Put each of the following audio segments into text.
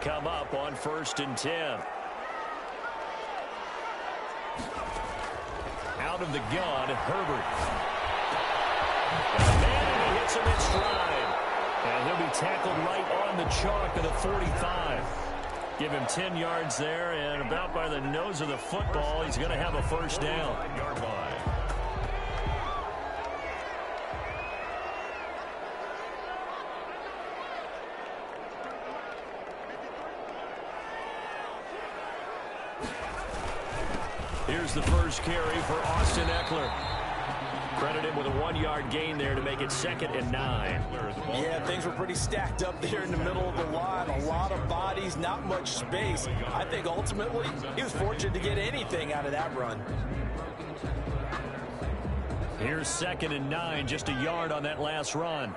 Come up on 1st and 10. Out of the gun, Herbert. And he hits him in stride. And he'll be tackled right on the chalk of the 45. Give him 10 yards there, and about by the nose of the football, he's going to have a first down. Yard line. Here's the first carry for Austin Ekeler. Credited with a 1-yard gain there to make it 2nd and 9. Yeah, things were pretty stacked up there in the middle of the line. A lot of bodies, not much space. I think ultimately he was fortunate to get anything out of that run. Here's 2nd and 9, just a yard on that last run.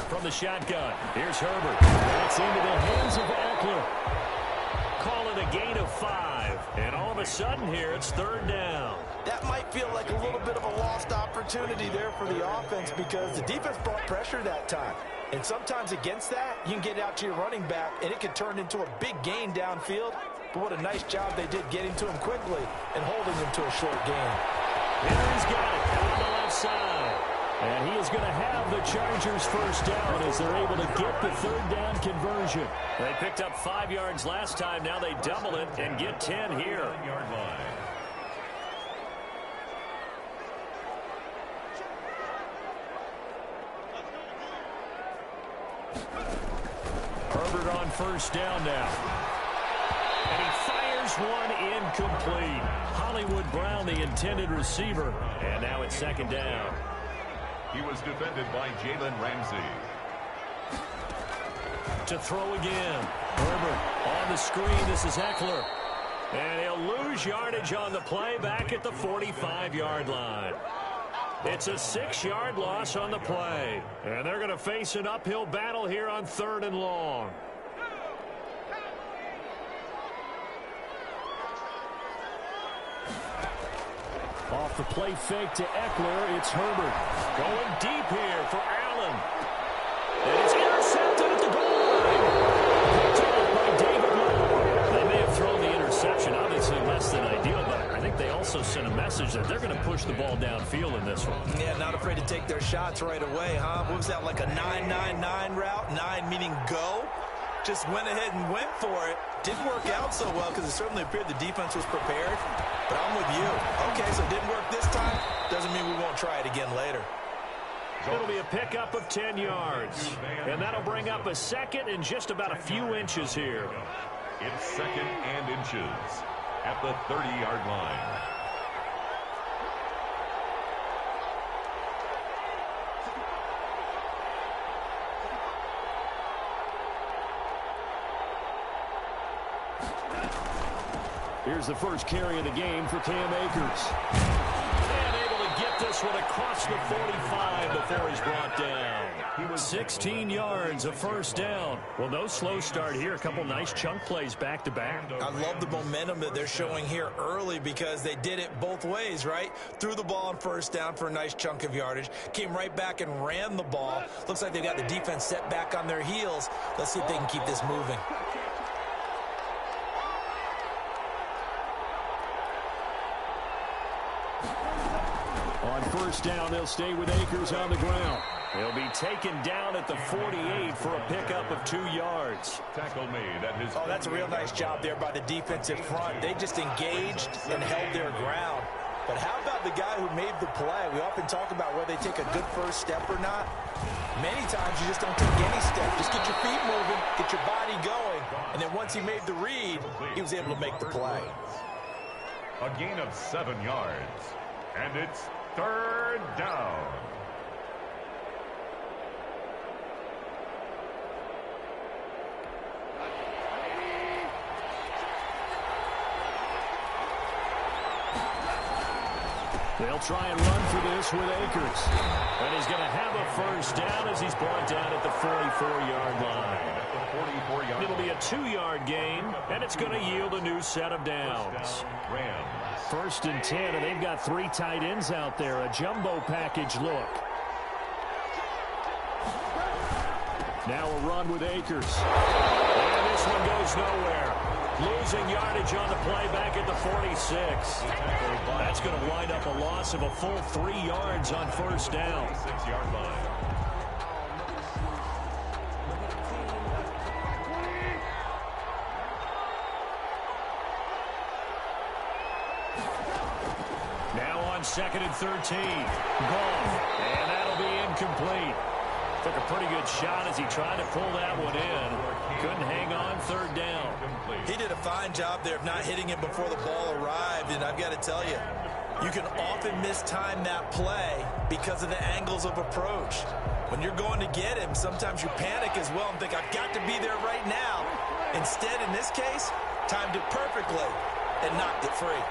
From the shotgun, here's Herbert. That's into the hands of Ekeler. Call it a gain of 5. And all of a sudden here, it's 3rd down. That might feel like a little bit of a lost opportunity there for the offense because the defense brought pressure that time. And sometimes against that, you can get out to your running back, and it can turn into a big gain downfield. But what a nice job they did getting to him quickly and holding him to a short gain. Here he's got it on the left side. And he is going to have the Chargers first down as they're able to get the 3rd down conversion. They picked up 5 yards last time. Now they double it and get 10 here. Yard line. Herbert on first down now. And he fires one incomplete. Hollywood Brown, the intended receiver. And now it's 2nd down. He was defended by Jalen Ramsey. To throw again. Herbert on the screen. This is Ekeler. And he'll lose yardage on the play back at the 45-yard line. It's a 6-yard loss on the play. And they're going to face an uphill battle here on 3rd and long. Off the play fake to Ekeler, it's Herbert. Going deep here for Allen. And it's intercepted at the goal line. Picked off by David Moore. They may have thrown the interception, obviously less than ideal, but I think they also sent a message that they're going to push the ball downfield in this one. Yeah, not afraid to take their shots right away, huh? What was that, like a 9-9-9 route? 9 meaning go? Just went ahead and went for it. Didn't work out so well because it certainly appeared the defense was prepared. But I'm with you. Okay, so it didn't work this time. Doesn't mean we won't try it again later. It'll be a pickup of 10 yards. And that'll bring up a 2nd and just about a few inches here. It's 2nd and inches at the 30-yard line. Here's the first carry of the game for Cam Akers. And able to get this one across the 45 before he's brought down. He was 16 yards, a first down. Well, no slow start here. A couple nice chunk plays back-to-back. I love the momentum that they're showing here early because they did it both ways, right? Threw the ball on first down for a nice chunk of yardage. Came right back and ran the ball. Looks like they've got the defense set back on their heels. Let's see if they can keep this moving. On first down, they'll stay with Akers on the ground. He'll be taken down at the 48 for a pickup of 2 yards. Tackle made at his... Oh, that's a real nice job there by the defensive front. They just engaged and held their ground. But how about the guy who made the play? We often talk about whether they take a good first step or not. Many times you just don't take any step. Just get your feet moving, get your body going. And then once he made the read, he was able to make the play. A gain of 7 yards. And it's 3rd down. They'll try and run for this with Akers. And he's going to have a first down as he's brought down at the 44-yard line. It'll be a 2-yard gain, and it's going to yield a new set of downs. 1st and 10, and they've got 3 tight ends out there. A jumbo package look. Now a run with Akers. And this one goes nowhere. Losing yardage on the play back at the 46. That's going to wind up a loss of a full 3 yards on first down. 6-yard line. Now on 2nd and 13. Goff. And that'll be incomplete. Took a pretty good shot as he tried to pull that one in. Couldn't hang on 3rd down. He did a fine job there of not hitting it before the ball arrived, and I've got to tell you, you can often mistime that play because of the angles of approach. When you're going to get him, sometimes you panic as well and think, I've got to be there right now. Instead, in this case, timed it perfectly and knocked it free.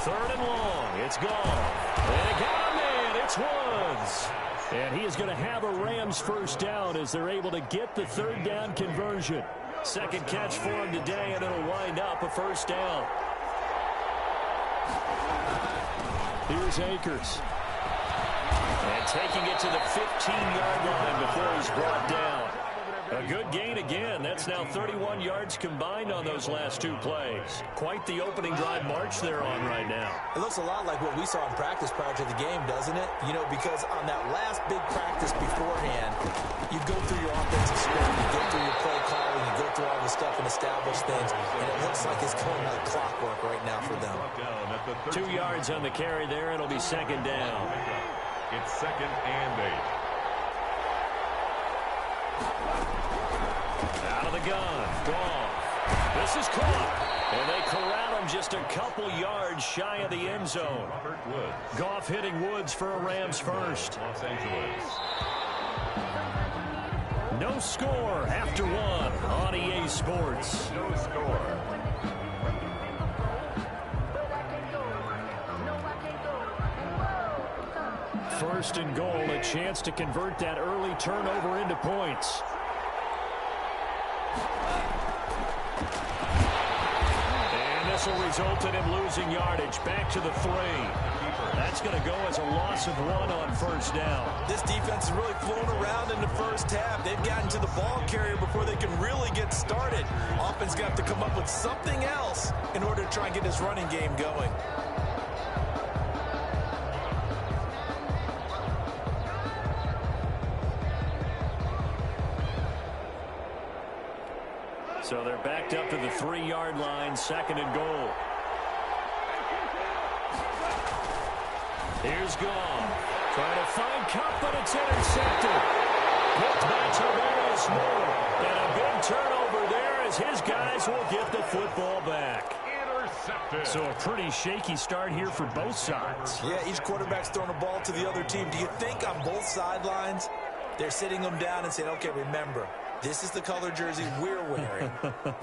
3rd and long. It's gone. And it got him in. It's Woods. And he is going to have a Rams first down as they're able to get the 3rd down conversion. 2nd catch for him today, and it'll wind up a first down. Here's Akers. And taking it to the 15-yard line before he's brought down. A good gain again. That's now 31 yards combined on those last 2 plays. Quite the opening drive march they're on right now. It looks a lot like what we saw in practice prior to the game, doesn't it? You know, because on that last big practice beforehand, you go through your offensive script, you go through your play calling, you go through all the stuff and establish things, and it looks like it's going like clockwork right now for them. 2 yards on the carry there. It'll be 2nd down. It's 2nd and 8. Out of the gun. Goff. This is caught. And they corral him just a couple yards shy of the end zone. Goff hitting Woods for a Rams first. Los Angeles. No score after 1 on EA Sports. No score. First and goal, a chance to convert that early turnover into points. And this will result in him losing yardage back to the 3. That's going to go as a loss of 1 on first down. This defense is really flown around in the first half. They've gotten to the ball carrier before they can really get started. Offense got to come up with something else in order to try and get this running game going. So they're backed up to the 3-yard line, 2nd and goal. Here's Goff. Trying to find Kupp, but it's intercepted. Picked by Tavares Moore. And a big turnover there as his guys will get the football back. Intercepted. So a pretty shaky start here for both sides. Yeah, each quarterback's throwing a ball to the other team. Do you think on both sidelines they're sitting them down and saying, okay, remember, this is the color jersey we're wearing.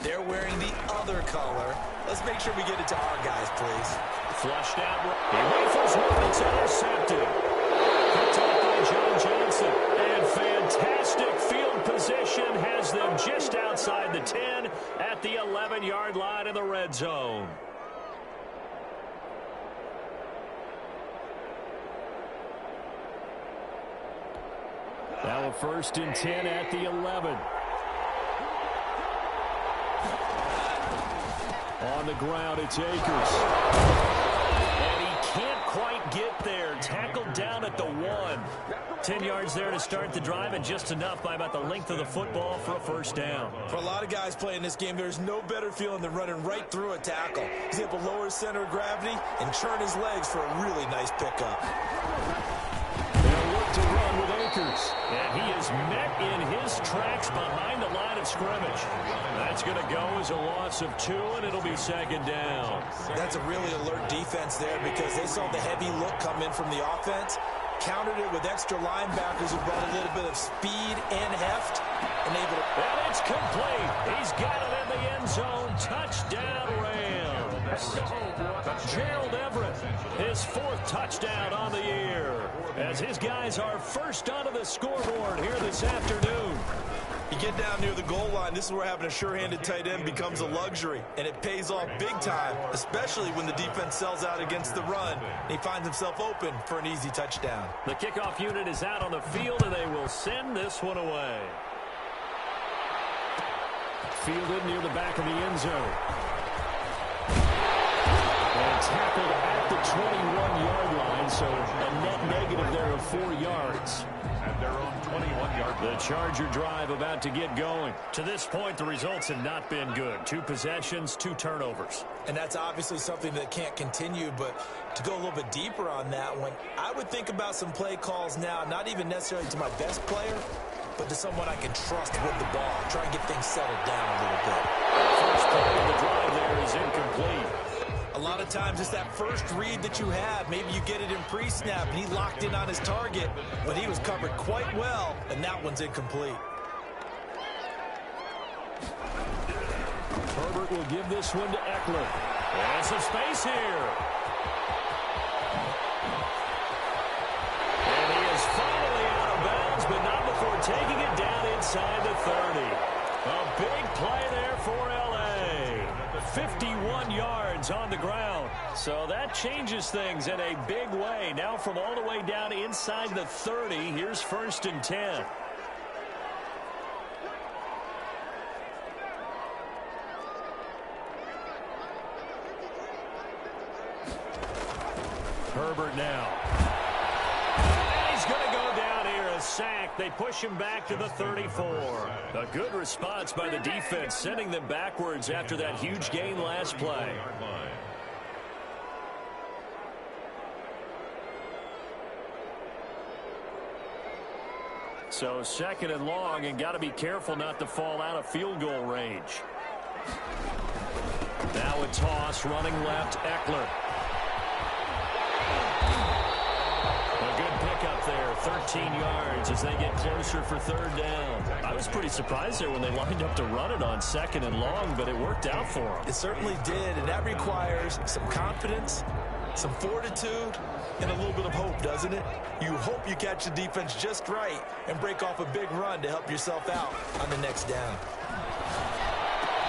They're wearing the other color. Let's make sure we get it to our guys, please. Flushed out. He rifles one. It's intercepted. Picked off by John Johnson. And fantastic field position has them just outside the 10 at the 11-yard line in the red zone. Now a 1st and 10 at the 11. On the ground, it's Akers. And he can't quite get there. Tackled down at the 1. 10 yards there to start the drive, and just enough by about the length of the football for a first down. For a lot of guys playing this game, there's no better feeling than running right through a tackle. He's able to lower his center of gravity and churn his legs for a really nice pickup. They'll look to run with Akers. And he is met in his tracks behind the line of scrimmage. That's going to go as a loss of 2, and it'll be 2nd down. That's a really alert defense there because they saw the heavy look come in from the offense, countered it with extra linebackers who brought a little bit of speed and heft, and able to... And it's complete. He's got it in the end zone. Touchdown, Rams. Gerald Everett, his 4th touchdown on the year, as his guys are first onto the scoreboard here this afternoon. You get down near the goal line, this is where having a sure-handed tight end becomes a luxury, and it pays off big time, especially when the defense sells out against the run. He finds himself open for an easy touchdown. The kickoff unit is out on the field, and they will send this one away. Fielded near the back of the end zone. And tackled at the 21-yard line, so a net negative there of 4 yards. At their own 21-yard line. The Charger drive about to get going. To this point, the results have not been good. 2 possessions, 2 turnovers. And that's obviously something that can't continue, but to go a little bit deeper on that one, I would think about some play calls now, not even necessarily to my best player, but to someone I can trust with the ball. Try and get things settled down a little bit. First play of the drive there is incomplete. A lot of times it's that first read that you have. Maybe you get it in pre-snap, and he locked in on his target, but he was covered quite well, and that one's incomplete. Herbert will give this one to Eckler. There's some space here. And he is finally out of bounds, but not before taking it down inside the 30. A big play there for L.A. 51 yards on the ground. So that changes things in a big way. Now from all the way down inside the 30, here's 1st and 10. Herbert now. And he's going to go down here, a sack. They push him back to the 34. A good response by the defense, sending them backwards after that huge gain last play. So 2nd and long, and got to be careful not to fall out of field goal range. Now a toss, running left, Eckler. A good pickup there, 13 yards as they get closer for 3rd down. I was pretty surprised there when they lined up to run it on 2nd and long, but it worked out for them. It certainly did, and that requires some confidence, some fortitude, and a little bit of hope, doesn't it? You hope you catch the defense just right and break off a big run to help yourself out on the next down.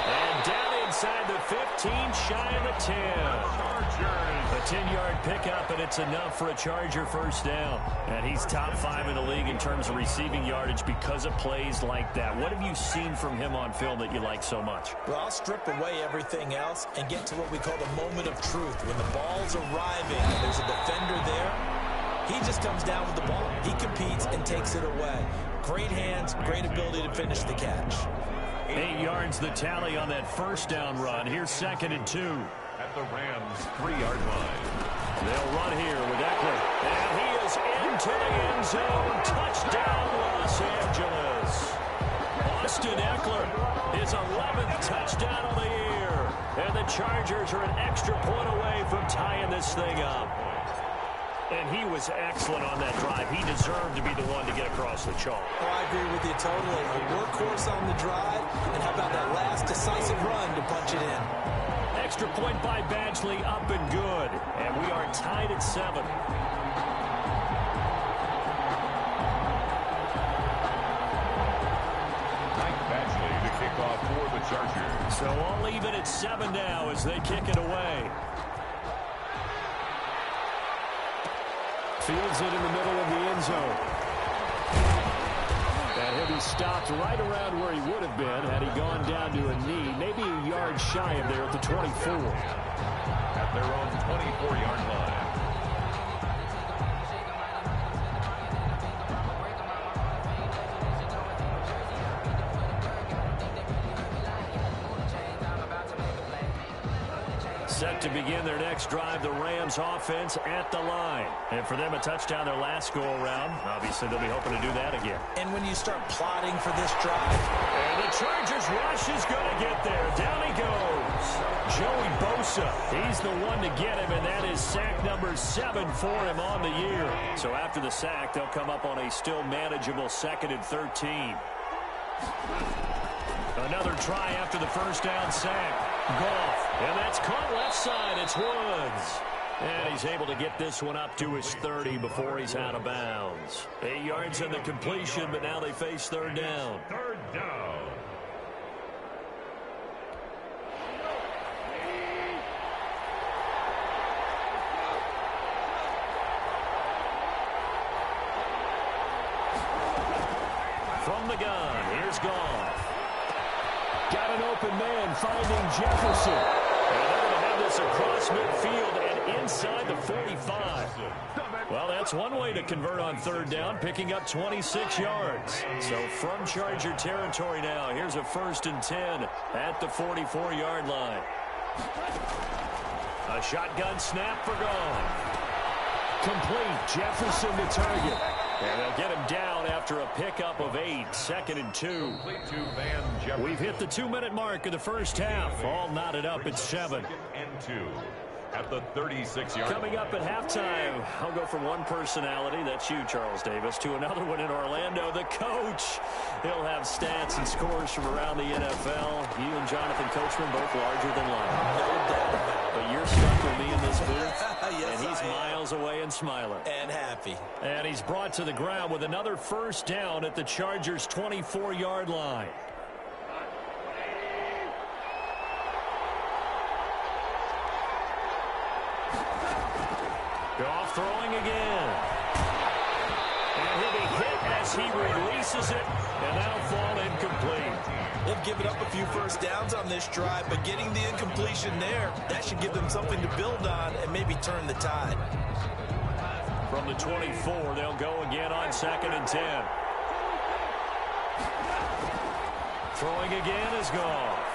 And down inside the 15, shy of the 10. A 10-yard pickup, and it's enough for a Charger 1st down. And he's top 5 in the league in terms of receiving yardage because of plays like that. What have you seen from him on film that you like so much? Well, I'll strip away everything else and get to what we call the moment of truth. When the ball's arriving and there's a defender there, he just comes down with the ball. He competes and takes it away. Great hands, great ability to finish the catch. 8 yards the tally on that 1st down run. Here's 2nd and 2. At the Rams' 3-yard line. They'll run here with Eckler. And he is into the end zone. Touchdown, Los Angeles. Austin Eckler, his 11th touchdown of the year. And the Chargers are an extra point away from tying this thing up. And he was excellent on that drive. He deserved to be the one to get across the chalk. Oh, I agree with you totally. A workhorse on the drive. And how about that last decisive run to punch it in? Extra point by Badgley, up and good. And we are tied at 7. Mike Badgley to kick off for the Chargers. So all even at 7 now as they kick it away. Fields it in the middle of the end zone. And he'll be stopped right around where he would have been had he gone down to a knee, maybe a yard shy of there at the 24. At their own 24-yard line. Set to begin their next drive, the Rams offense at the line. And for them, a touchdown their last go-around. Obviously, they'll be hoping to do that again. And when you start plotting for this drive. And the Chargers rush is going to get there. Down he goes. Joey Bosa, he's the one to get him, and that is sack number 7 for him on the year. So after the sack, they'll come up on a still manageable 2nd and 13. Another try after the first down sack. Goff, and that's caught left side. It's Woods. And he's able to get this one up to his 30 before he's out of bounds. 8 yards on the completion, but now they face third down. Third down. From the gun, here's Goff. Got an open man finding Jefferson. And they're going to have this across midfield and inside the 45. Well, that's one way to convert on third down, picking up 26 yards. So from Charger territory now, here's a 1st and 10 at the 44-yard line. A shotgun snap for Goff. Complete. Jefferson to target. And they'll get him down after a pickup of 8. 2nd and 2. We've hit the 2-minute mark of the first half. All knotted up at 7. 2nd and 2 at the 36-yard. Coming up at halftime, I'll go from one personality, that's you, Charles Davis, to another one in Orlando, the coach. He'll have stats and scores from around the NFL. You and Jonathan Coachman both larger than life. No doubt about it. But you're stuck with me in this booth, Yes, and he's miles away and smiling. And happy. And he's brought to the ground with another first down at the Chargers' 24-yard line. Goff throwing again. And he'll be hit as he releases it, and that'll fall incomplete. They've given up a few first downs on this drive, but getting the incompletion there, that should give them something to build on and maybe turn the tide. From the 24, they'll go again on 2nd and 10. Throwing again is Goff.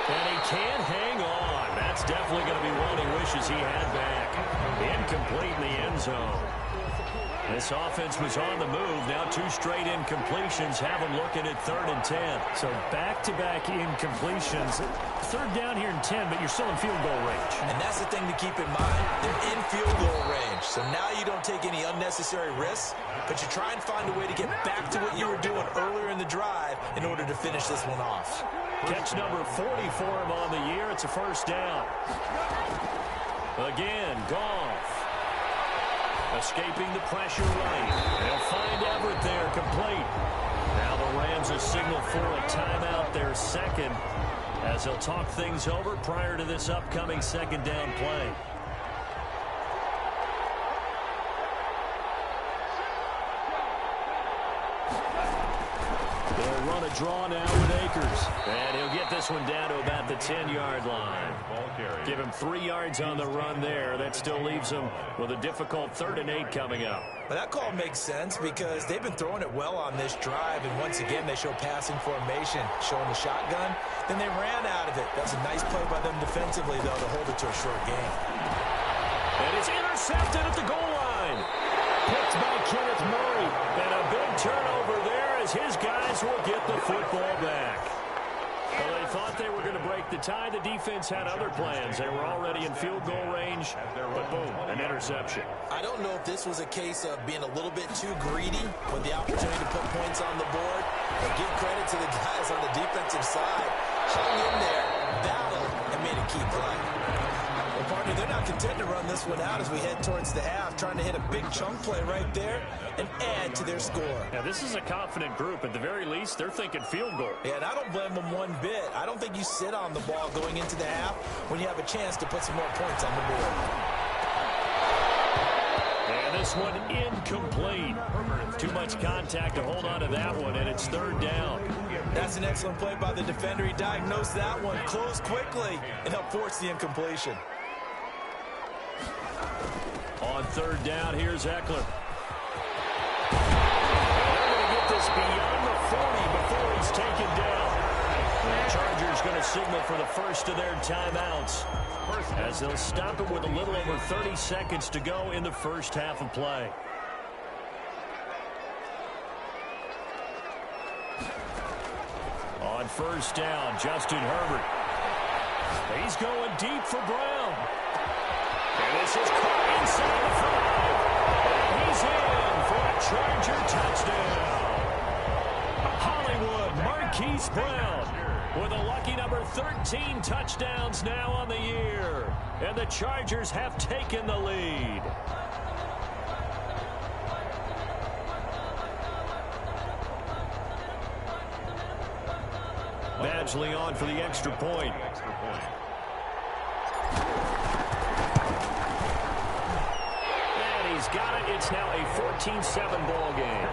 And he can't hang on. That's definitely going to be one he wishes he had back. Incomplete in the end zone. This offense was on the move. Now 2 straight incompletions have them looking at 3rd and 10. So back-to-back incompletions. 3rd down here in 10, but you're still in field goal range. And that's the thing to keep in mind. They're in field goal range. So now you don't take any unnecessary risks, but you try and find a way to get back to what you were doing earlier in the drive in order to finish this one off. Catch number 40 for him on the year. It's a first down. Again, Goff. Escaping the pressure right. They'll find Everett there, complete. Now the Rams will signal for a timeout, their second, as they'll talk things over prior to this upcoming 2nd down play. They'll run a draw now with Akers. And he'll get this one down to about the 10-yard line. Give him 3 yards on the run there. That still leaves him with a difficult 3rd and 8 coming up. But that call makes sense because they've been throwing it well on this drive, and once again they show passing formation, showing the shotgun. Then they ran out of it. That's a nice play by them defensively, though, to hold it to a short game. And it's intercepted at the goal line. Picked by Kenneth Murray. And a big turnover there as his guys will get the football back. Well, they thought they were going to break the tie. The defense had other plans. They were already in field goal range, but boom, an interception. I don't know if this was a case of being a little bit too greedy with the opportunity to put points on the board, but give credit to the guys on the defensive side. Hung in there, battled, and made a key play. Well, partner, they're not content to run this one out as we head towards the half, trying to hit a big chunk play right there and add to their score. Now, this is a confident group. At the very least, they're thinking field goal. Yeah, and I don't blame them one bit. I don't think you sit on the ball going into the half when you have a chance to put some more points on the board. And this one incomplete. Too much contact to hold on to that one, and it's 3rd down. That's an excellent play by the defender. He diagnosed that one, closed quickly, and helped force the incompletion. On 3rd down, here's Eckler. They're going to get this beyond the 40 before he's taken down. And the Chargers going to signal for the first of their timeouts as they'll stop it with a little over 30 seconds to go in the first half of play. On 1st down, Justin Herbert. He's going deep for Brown. And this is caught inside the 5. And he's in for a Charger touchdown. Hollywood Marquise Brown with a lucky number 13 touchdowns now on the year. And the Chargers have taken the lead. Badgley on for the extra point. And he's got it. It's now a 14-7 ball game.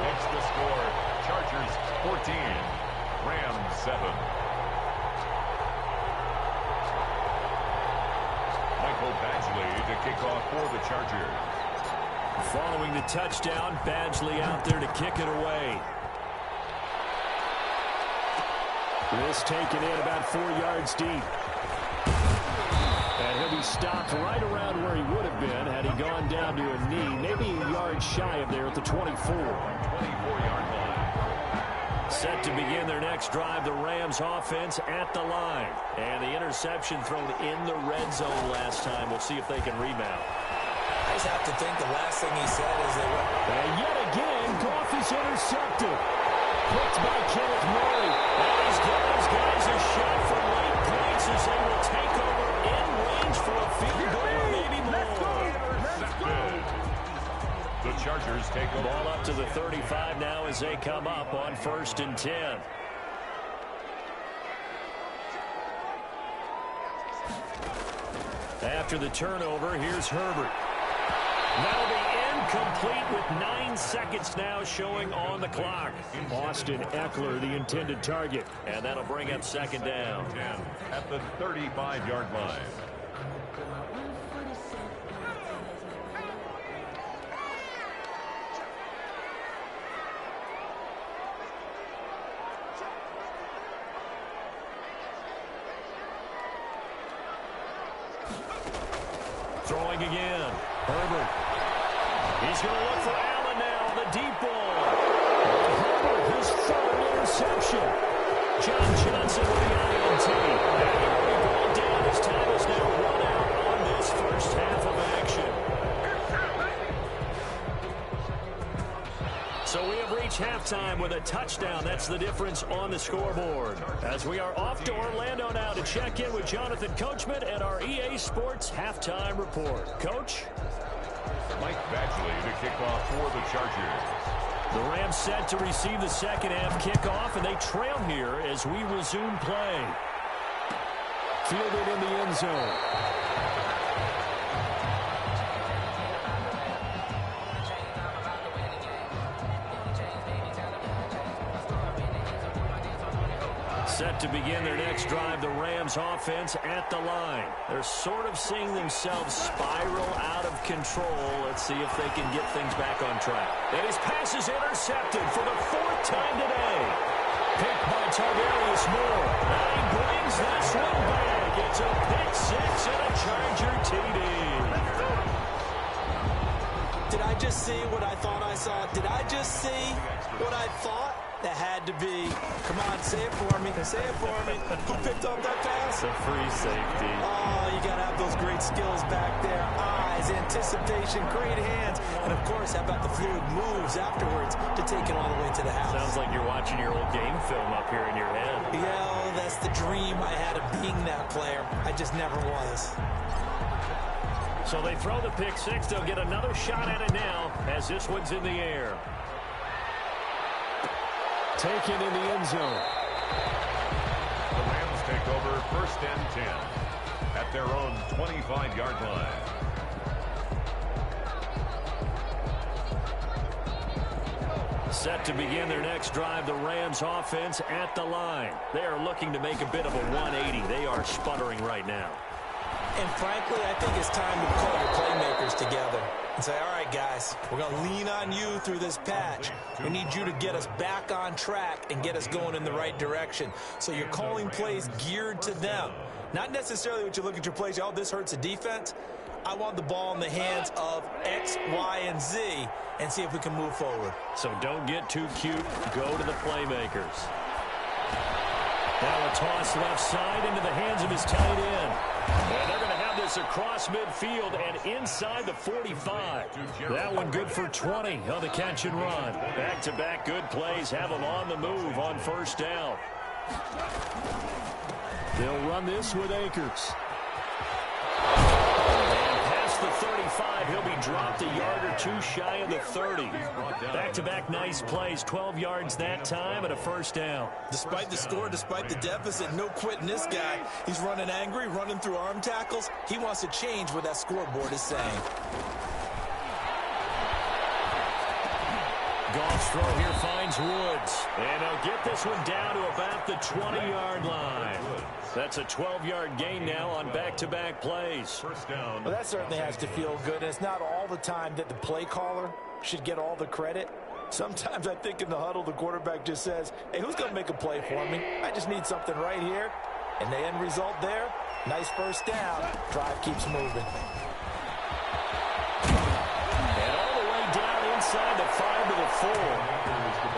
Next to score, Chargers 14, Rams 7. Michael Badgley to kick off for the Chargers. Following the touchdown, Badgley out there to kick it away. This taken in about 4 yards deep. And he'll be stopped right around where he would have been had he gone down to a knee, maybe a yard shy of there at the 24. 24-yard line. Set to begin their next drive, the Rams offense at the line. And the interception thrown in the red zone last time. We'll see if they can rebound. I just have to think the last thing he said is they went. And yet again, Goff is intercepted. Picked by Kenneth Murray. And he's giving his guys a shot for late points as they will take over in range for a field goal or maybe more. The Chargers take over. Ball up to the 35 now as they come up on 1st and 10. After the turnover, here's Herbert. That'll be incomplete with 9 seconds now showing on the clock. Austin Ekeler, the intended target. And that'll bring up 2nd down. 10 at the 35-yard line. Throwing again. Herbert. He's going to look for Allen now on the deep ball. Herbert, his 3rd interception. John Johnson with the INT. And he will be brought down. His time is now run out on this first half of action. So we have reached halftime with a touchdown. That's the difference on the scoreboard. As we are off to Orlando now to check in with Jonathan Coachman and our EA Sports Halftime Report. Coach? Mike Badgley to kick off for the Chargers. The Rams set to receive the second half kickoff, and they trail here as we resume play. Fielded in the end zone. Set to begin their next drive, the Rams offense at the line. They're sort of seeing themselves spiral out of control. Let's see if they can get things back on track. And his pass is intercepted for the 4th time today. Picked by Tarvarius Moore. And he brings this one back. It's a pick 6 and a Charger TD. Did I just see what I thought I saw? Did I just see what I thought? That had to be. Come on, say it for me. Say it for me. Who picked up that pass? The free safety. Oh, you got to have those great skills back there. Eyes, anticipation, great hands. And, of course, how about the fluid moves afterwards to take it all the way to the house? Sounds like you're watching your old game film up here in your head. Yeah, that's the dream I had of being that player. I just never was. So they throw the pick 6. They'll get another shot at it now as this one's in the air. Taken in the end zone. The Rams take over 1st and 10 at their own 25-yard line. Set to begin their next drive, the Rams offense at the line. They are looking to make a bit of a 180. They are sputtering right now. And frankly, I think it's time to call your playmakers together and say, all right, guys, we're going to lean on you through this patch. We need you to get us back on track and get us going in the right direction. So you're calling plays geared to them. Not necessarily what you look at your plays, oh, this hurts the defense. I want the ball in the hands of X, Y, and Z and see if we can move forward. So don't get too cute. Go to the playmakers. Now a toss left side into the hands of his tight end. And they're going to have this across midfield and inside the 45. That one good for 20 on the catch and run. Back-to-back good plays have them on the move on 1st down. They'll run this with Akers. And past the 35, he'll be dropped a yard or two shy of the 30. Back-to-back nice plays, 12 yards that time and a first down. Despite the score, despite the deficit, no quitting this guy. He's running angry, running through arm tackles. He wants to change what that scoreboard is saying. Goff's throw here finds Woods. And he'll get this one down to about the 20-yard line. That's a 12-yard gain now on back-to-back plays. First down. Well, that certainly has to feel good. And it's not all the time that the play caller should get all the credit. Sometimes I think in the huddle, the quarterback just says, hey, who's going to make a play for me? I just need something right here. And the end result there, nice first down. Drive keeps moving. And all the way down inside the 5 to the 4.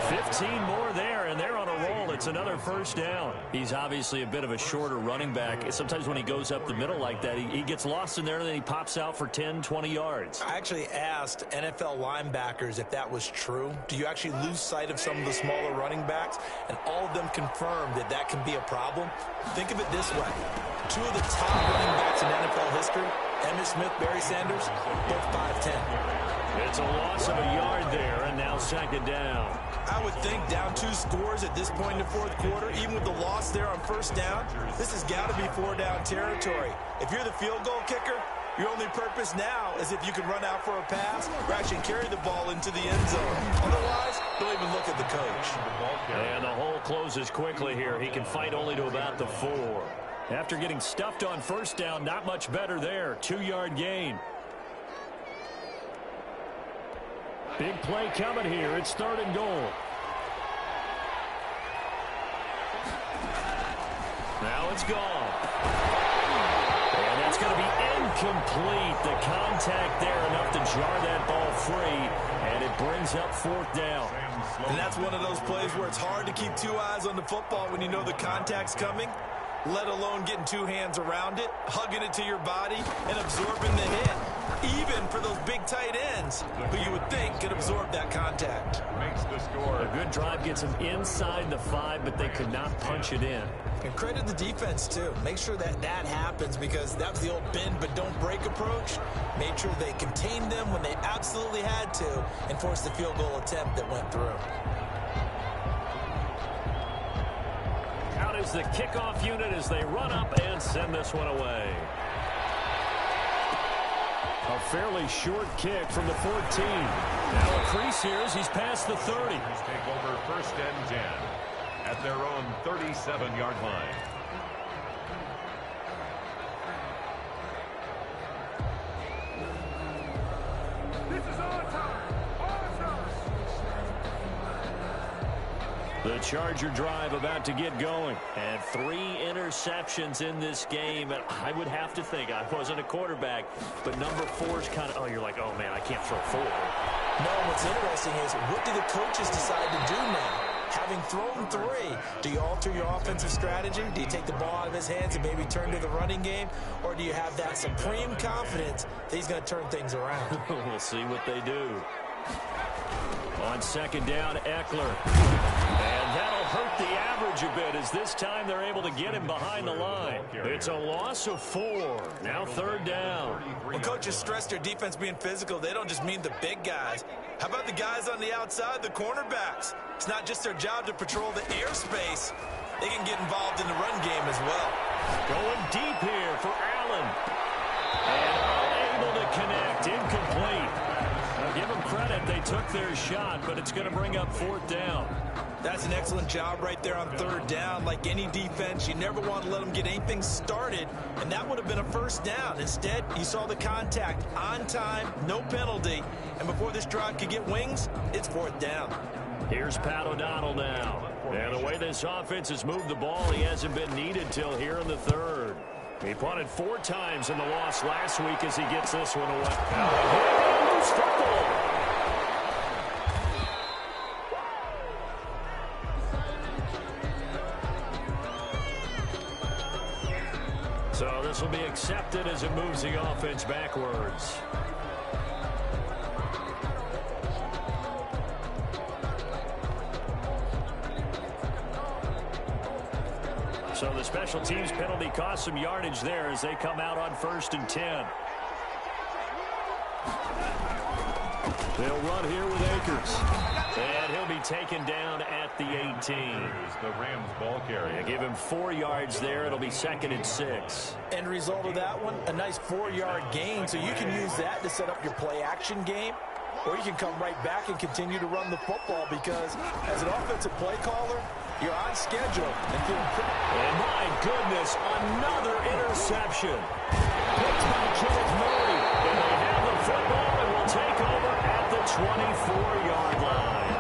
15 more there, and they're on a roll. It's another first down. He's obviously a bit of a shorter running back. Sometimes when he goes up the middle like that, he gets lost in there, and then he pops out for 10, 20 yards. I actually asked NFL linebackers if that was true. Do you actually lose sight of some of the smaller running backs? And all of them confirmed that that can be a problem. Think of it this way. Two of the top running backs in NFL history, Emmitt Smith, Barry Sanders, both 5'10". It's a loss of a yard there, and now second down. I would think down 2 scores at this point in the fourth quarter, even with the loss there on first down, this has got to be 4-down territory. If you're the field goal kicker, your only purpose now is if you can run out for a pass or actually carry the ball into the end zone. Otherwise, don't even look at the coach. And the hole closes quickly here. He can fight only to about the 4. After getting stuffed on first down, not much better there. 2-yard gain. Big play coming here. It's 3rd and goal. Now it's gone. And that's going to be incomplete. The contact there enough to jar that ball free. And it brings up 4th down. And that's one of those plays where it's hard to keep 2 eyes on the football when you know the contact's coming, let alone getting 2 hands around it, hugging it to your body, and absorbing the hit. Even for those big tight ends who you would think could absorb that contact. Makes the score. A good drive gets them inside the 5, but they could not punch it in. And credit the defense, too. Make sure that that happens because that was the old bend but don't break approach. Made sure they contained them when they absolutely had to and forced the field goal attempt that went through. Out is the kickoff unit as they run up and send this one away. A fairly short kick from the 14. Now a crease here as he's past the 30. Take over 1st and 10 at their own 37-yard line. This is our time. The Charger drive about to get going. And 3 interceptions in this game. And I would have to think, I wasn't a quarterback, but number 4's kind of, you're like, oh, man, I can't throw 4. No, what's interesting is what do the coaches decide to do now? Having thrown 3, do you alter your offensive strategy? Do you take the ball out of his hands and maybe turn to the running game? Or do you have that supreme confidence that he's going to turn things around? We'll see what they do. On second down, Eckler. And that'll hurt the average a bit as this time they're able to get him behind the line. It's a loss of 4. Now 3rd down. When coaches stress their defense being physical, they don't just mean the big guys. How about the guys on the outside, the cornerbacks? It's not just their job to patrol the airspace. They can get involved in the run game as well. Going deep here for Allen. And unable to connect. Incomplete. Now give them credit. They took their shot, but it's going to bring up 4th down. That's an excellent job right there on 3rd down. Like any defense, you never want to let them get anything started, and that would have been a first down. Instead, you saw the contact on time, no penalty, and before this drive could get wings, it's 4th down. Here's Pat O'Donnell now. And the way this offense has moved the ball, he hasn't been needed till here in the 3rd. He punted 4 times in the loss last week as he gets this one away. Loose football. So this will be accepted as it moves the offense backwards. So the special teams penalty cost some yardage there as they come out on 1st and 10. They'll run here with Akers. And he'll be taken down at the 18. Here's the Rams ball carrier. Give him 4 yards there. It'll be 2nd and 6. End result of that one, a nice 4-yard gain. So you can use that to set up your play-action game. Or you can come right back and continue to run the football because as an offensive play caller, you're on schedule and feeling pretty. And my goodness, another interception. Picked by Kenneth Murray. And they have the football and will take over at the 24-yard line.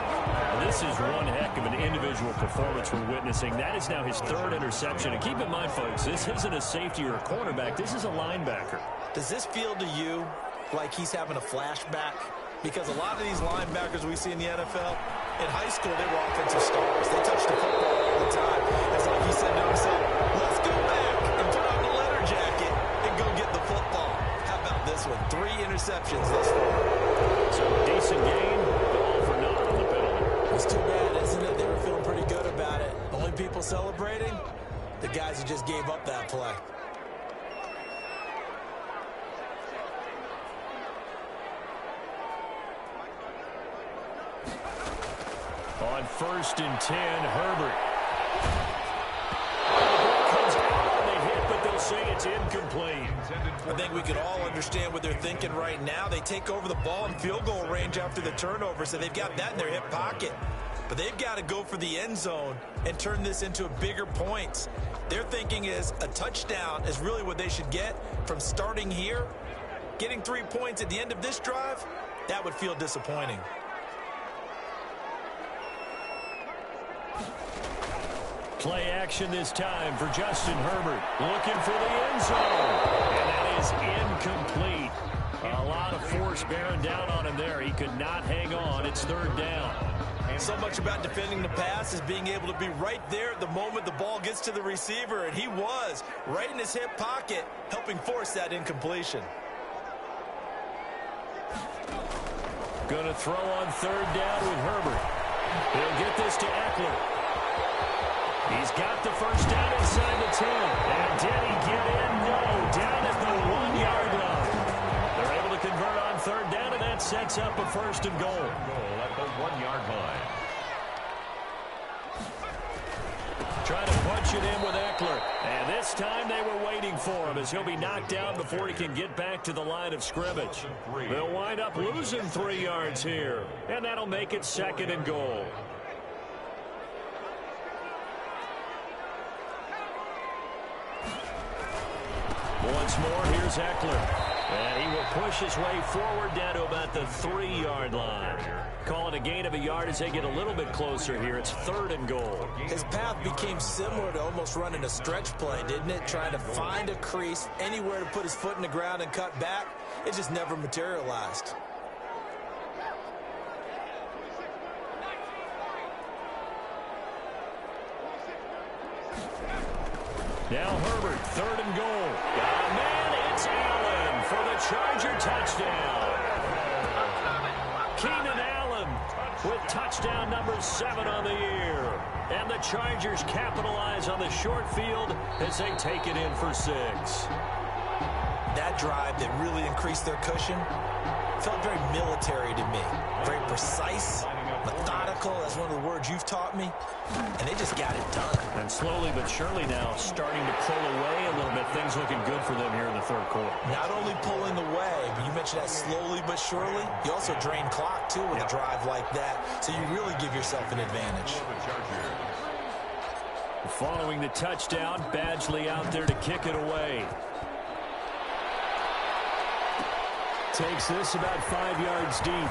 And this is one heck of an individual performance we're witnessing. That is now his 3rd interception. And keep in mind, folks, this isn't a safety or a cornerback. This is a linebacker. Does this feel to you like he's having a flashback? Because a lot of these linebackers we see in the NFL, in high school, they were offensive stars. They touched the football all the time. It's like he said to himself, let's go back and put on the leather jacket and go get the football. How about this one? 3 interceptions thus far. So decent game, but all for naught on the penalty. It's too bad, isn't it? They were feeling pretty good about it. Only people celebrating, the guys who just gave up that play. On 1st and 10, Herbert. Comes out on the hit, but they'll say it's incomplete. I think we could all understand what they're thinking right now. They take over the ball in field goal range after the turnover, so they've got that in their hip pocket. But they've got to go for the end zone and turn this into bigger points. Their thinking is a touchdown is really what they should get from starting here. Getting 3 points at the end of this drive, that would feel disappointing. Play action this time for Justin Herbert. Looking for the end zone. And that is incomplete. A lot of force bearing down on him there. He could not hang on. It's 3rd down. So much about defending the pass is being able to be right there at the moment the ball gets to the receiver. And he was right in his hip pocket, helping force that incompletion. Going to throw on 3rd down with Herbert. He'll get this to Eckler. He's got the first down inside the 10. And did he get in? No. Down at the 1-yard line. They're able to convert on 3rd down, and that sets up a 1st and goal. Goal at the 1-yard line. Trying to punch it in with Eckler. And this time they were waiting for him as he'll be knocked down before he can get back to the line of scrimmage. They'll wind up losing 3 yards here. And that'll make it 2nd and goal. Once more, here's Eckler. And he will push his way forward down to about the 3-yard line. Calling a gain of a yard as they get a little bit closer here. It's 3rd and goal. His path became similar to almost running a stretch play, didn't it? Trying to find a crease, anywhere to put his foot in the ground and cut back. It just never materialized. Now Herbert, 3rd and goal. Got a man, it's Allen for the Charger touchdown. Keenan Allen with touchdown number 7 on the year. And the Chargers capitalize on the short field as they take it in for 6. That drive that really increased their cushion felt very military to me. Very precise, methodical. That's one of the words you've taught me. And they just got it done. And slowly but surely now starting to pull away a little bit. Things looking good for them here in the 3rd quarter. Not only pulling away, but you mentioned that slowly but surely. You also drain clock, too, with a drive like that. So you really give yourself an advantage. Following the touchdown, Badgley out there to kick it away. Takes this about 5 yards deep.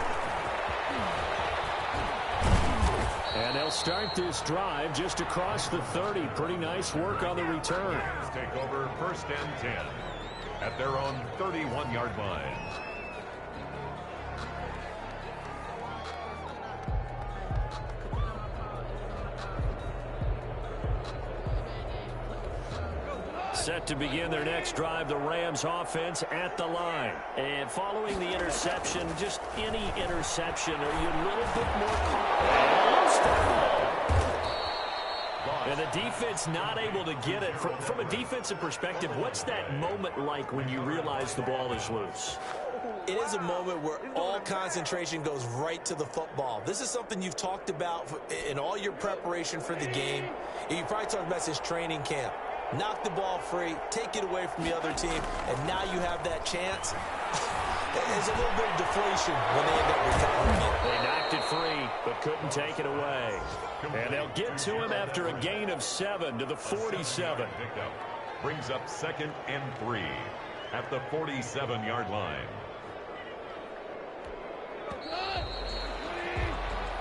And they'll start this drive just across the 30. Pretty nice work on the return. Take over 1st and 10 at their own 31-yard line. Set to begin their next drive, the Rams offense at the line. And following the interception, just any interception, are you a little bit more confident? And the defense not able to get it. From a defensive perspective, what's that moment like when you realize the ball is loose? It is a moment where all concentration goes right to the football. This is something you've talked about in all your preparation for the game. You probably talked about this training camp. Knock the ball free, take it away from the other team, and now you have that chance. There's a little bit of deflation when they end up recovering it. They knocked it free, but couldn't take it away. And they'll get to him after a gain of 7 to the 47. Brings up 2nd and 3 at the 47-yard line.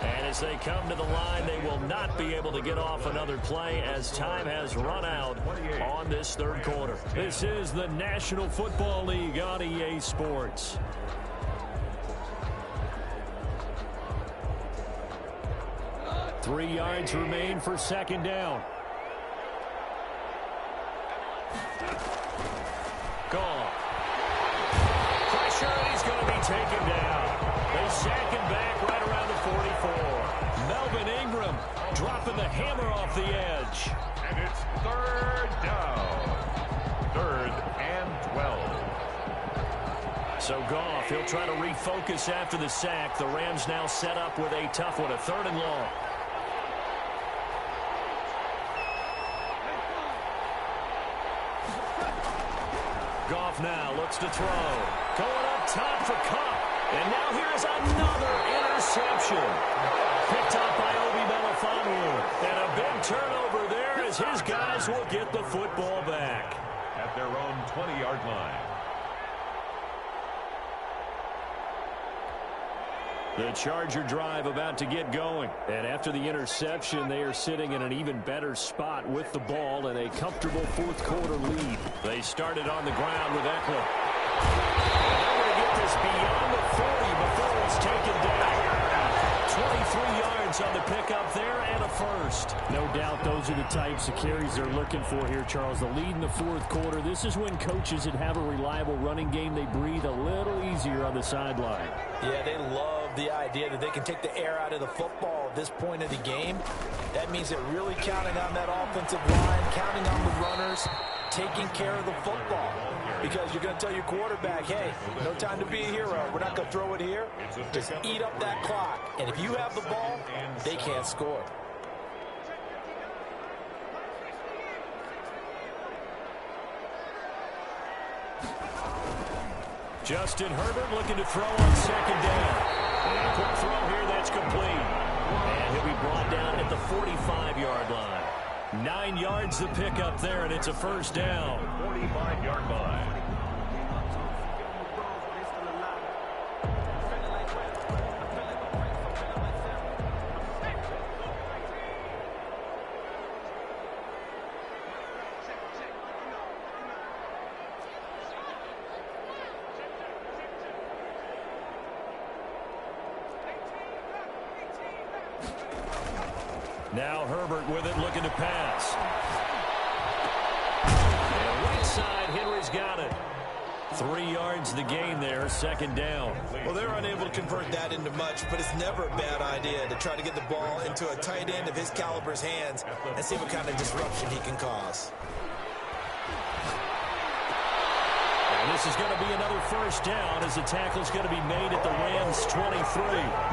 And as they come to the line, they will not be able to get off another play as time has run out on this third quarter. This is the National Football League on EA Sports. Three yards remain for second down. Gone. Pressure, and he's going to be taken down. They sack him back right around the 44. Melvin Ingram dropping the hammer off the edge. And it's 3rd down. 3rd and 12. So Goff, he'll try to refocus after the sack. The Rams now set up with a tough one, a 3rd and long. Goff now looks to throw. Going up top for Kupp. And now here's another interception. Picked up by Obi Melifonwu. And a big turnover there as his guys will get the football back. At their own 20-yard line. The Charger drive about to get going. And after the interception, they are sitting in an even better spot with the ball and a comfortable fourth quarter lead. They started on the ground with Eckler. And they're going to get this beyond the 40 before it's taken down. 23 yards on the pickup there and a first. No doubt those are the types of carries they're looking for here, Charles. The lead in the fourth quarter. This is when coaches that have a reliable running game, they breathe a little easier on the sideline. Yeah, they love the idea that they can take the air out of the football at this point of the game. That means they're really counting on that offensive line, counting on the runners, taking care of the football. Because you're going to tell your quarterback, hey, no time to be a hero. We're not going to throw it here. Just eat up that clock. And if you have the ball, they can't score. Justin Herbert looking to throw on second down. And a quick throw here that's complete. And he'll be brought down at the 45-yard line. 9 yards to pick up there, and it's a first down. 45-yard line. Now Herbert with it, looking to pass. And right side, Henry's got it. 3 yards the gain there, second down. Well, they're unable to convert that into much, but it's never a bad idea to try to get the ball into a tight end of his caliber's hands and see what kind of disruption he can cause. And this is going to be another first down as the tackle's going to be made at the Rams' 23.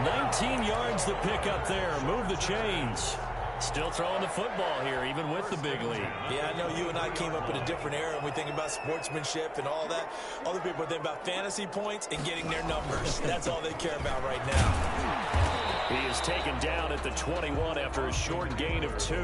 19 yards to pick up there. Move the chains. Still throwing the football here, even with the big lead. Yeah, I know you and I came up in a different era, and we think about sportsmanship and all that. Other people think about fantasy points and getting their numbers. That's all they care about right now. He is taken down at the 21 after a short gain of 2.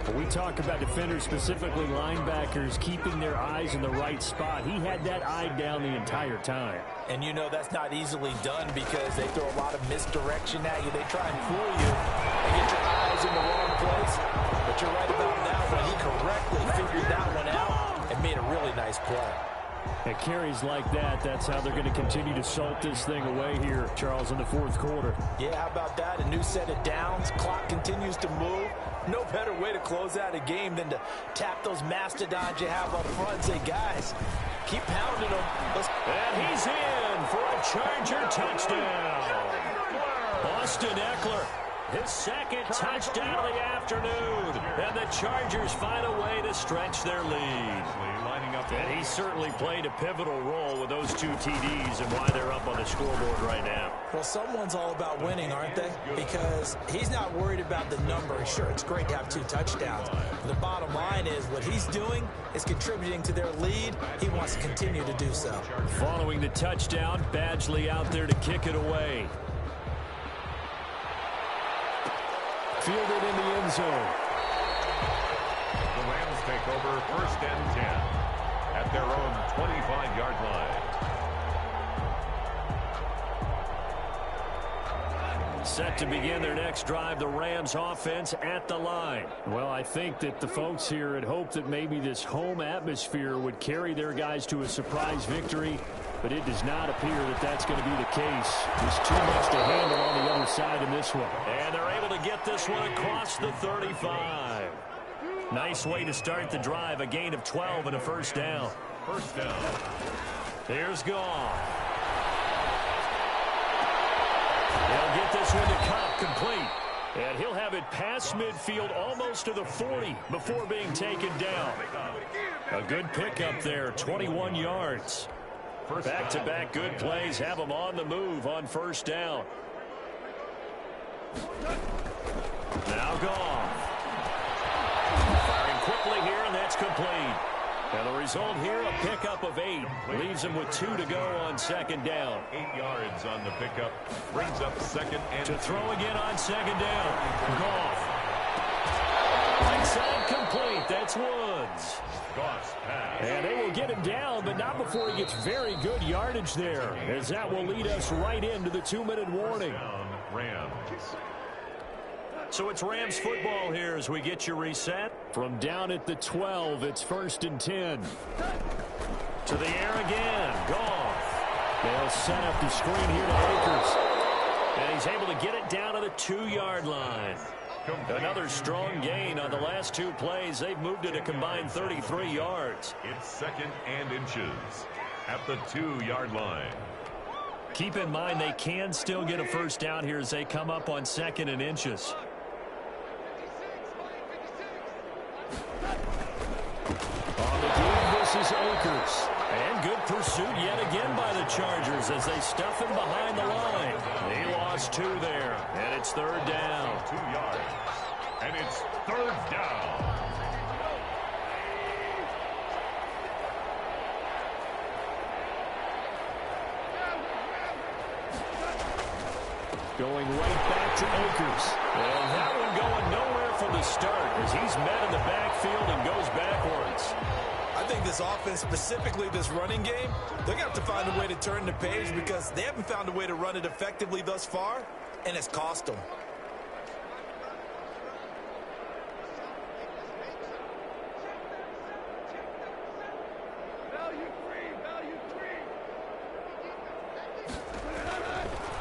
When we talk about defenders, specifically linebackers, keeping their eyes in the right spot, he had that eye down the entire time. And you know that's not easily done because they throw a lot of misdirection at you. They try and fool you and get your eyes in the wrong place. But you're right about that one. He correctly figured that one out and made a really nice play. At carries like that, that's how they're going to continue to salt this thing away here, Charles, in the fourth quarter. Yeah, how about that? A new set of downs. Clock continues to move. No better way to close out a game than to tap those mastodons you have up front and say, guys, keep pounding them. And he's in for a Charger touchdown. Austin Eckler His second touchdown of the afternoon. And the Chargers find a way to stretch their lead. And he certainly played a pivotal role with those 2 TDs and why they're up on the scoreboard right now. Well, someone's all about winning, aren't they? Because he's not worried about the number. Sure, it's great to have 2 touchdowns. But the bottom line is what he's doing is contributing to their lead. He wants to continue to do so. Following the touchdown, Badgley out there to kick it away. Fielded in the end zone. The Rams take over 1st and 10 at their own 25-yard line. Set to begin their next drive, the Rams offense at the line. Well, I think that the folks here had hoped that maybe this home atmosphere would carry their guys to a surprise victory, but it does not appear that that's going to be the case. There's too much to handle on the other side in this one. And they're able to get this one across the 35. Nice way to start the drive, a gain of 12 and a first down. First down. Here's Goff. They'll get this one to Kupp, complete. And he'll have it past midfield almost to the 40 before being taken down. A good pickup there, 21 yards. Back-to-back good plays have them on the move on first down. Now Goff. Firing quickly here, and that's complete. And the result here, a pickup of 8. Leaves him with 2 to go on second down. 8 yards on the pickup. Brings up 2nd and to throw again on second down. Goff. Right side complete. That's Woods. Goff's pass. And they will get him down, but not before he gets very good yardage there, as that will lead us right into the 2-minute warning. Down, Rams. So it's Rams football here as we get you reset. From down at the 12, it's 1st and 10. To the air again. Goff. They'll set up the screen here to Akers. And he's able to get it down to the 2-yard line. Another strong gain on the last 2 plays. They've moved it a combined 33 yards. It's 2nd and inches at the 2-yard line. Keep in mind they can still get a first down here as they come up on 2nd and inches. On the deep, this is Akers. And good pursuit yet again by the Chargers as they stuff him behind the line. He lost 2 there, and it's 3rd down. 2 yards, and it's 3rd down. Going right back to Akers. And that one going nowhere from the start as he's met in the backfield and goes backwards. I think this offense, specifically this running game, they're going to have to find a way to turn the page because they haven't found a way to run it effectively thus far, and it's cost them.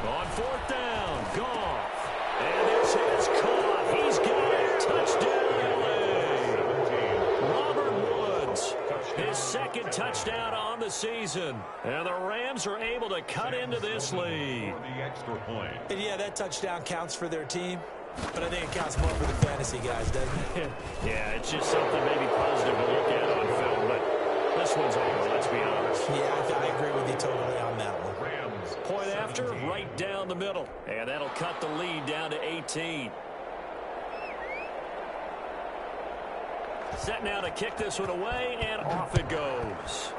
On 4th down, Goff. And this is caught. He's got it. Touchdown, LA. Robert Woods, his 2nd touchdown on the season. And the Rams are able to cut into this lead. The extra point. And yeah, that touchdown counts for their team, but I think it counts more for the fantasy guys, doesn't it? Yeah, it's just something maybe positive to look at on film, but this one's over, let's be honest. Yeah, I agree with you totally on that one. Rams. Point after, right down the middle. And that'll cut the lead down to 18. Set now to kick this one away, and off it goes.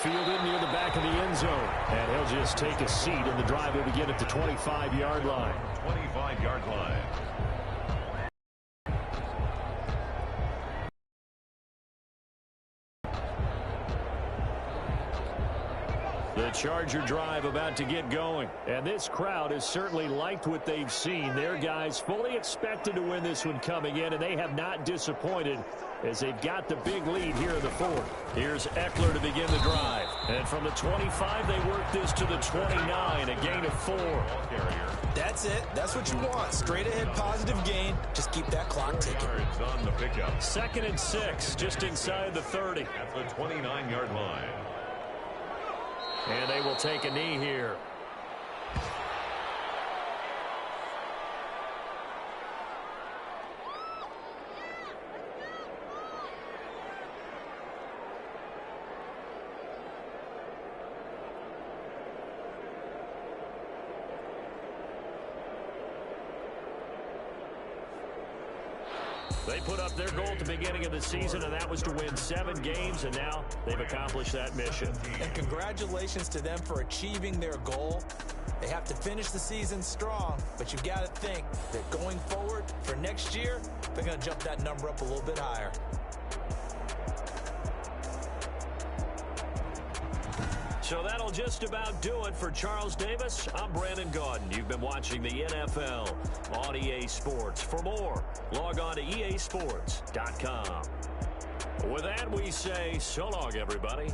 Fielded near the back of the end zone. And he'll just take a seat, and the drive will begin at the 25-yard line. 25-yard line. The Charger drive about to get going. And this crowd has certainly liked what they've seen. Their guys fully expected to win this one coming in, and they have not disappointed as they've got the big lead here in the 4th. Here's Eckler to begin the drive. And from the 25, they work this to the 29, a gain of 4. That's it. That's what you want. Straight ahead positive gain. Just keep that clock ticking. Yards on the pickup. 2nd and 6, just inside the 30. At the 29-yard line. And they will take a knee here. They put up their goal at the beginning of the season, and that was to win 7 games, and now they've accomplished that mission. And congratulations to them for achieving their goal. They have to finish the season strong, but you've got to think that going forward for next year, they're going to jump that number up a little bit higher. So that'll just about do it for Charles Davis. I'm Brandon Gaudin. You've been watching the NFL on EA Sports. For more, log on to easports.com. With that, we say so long, everybody.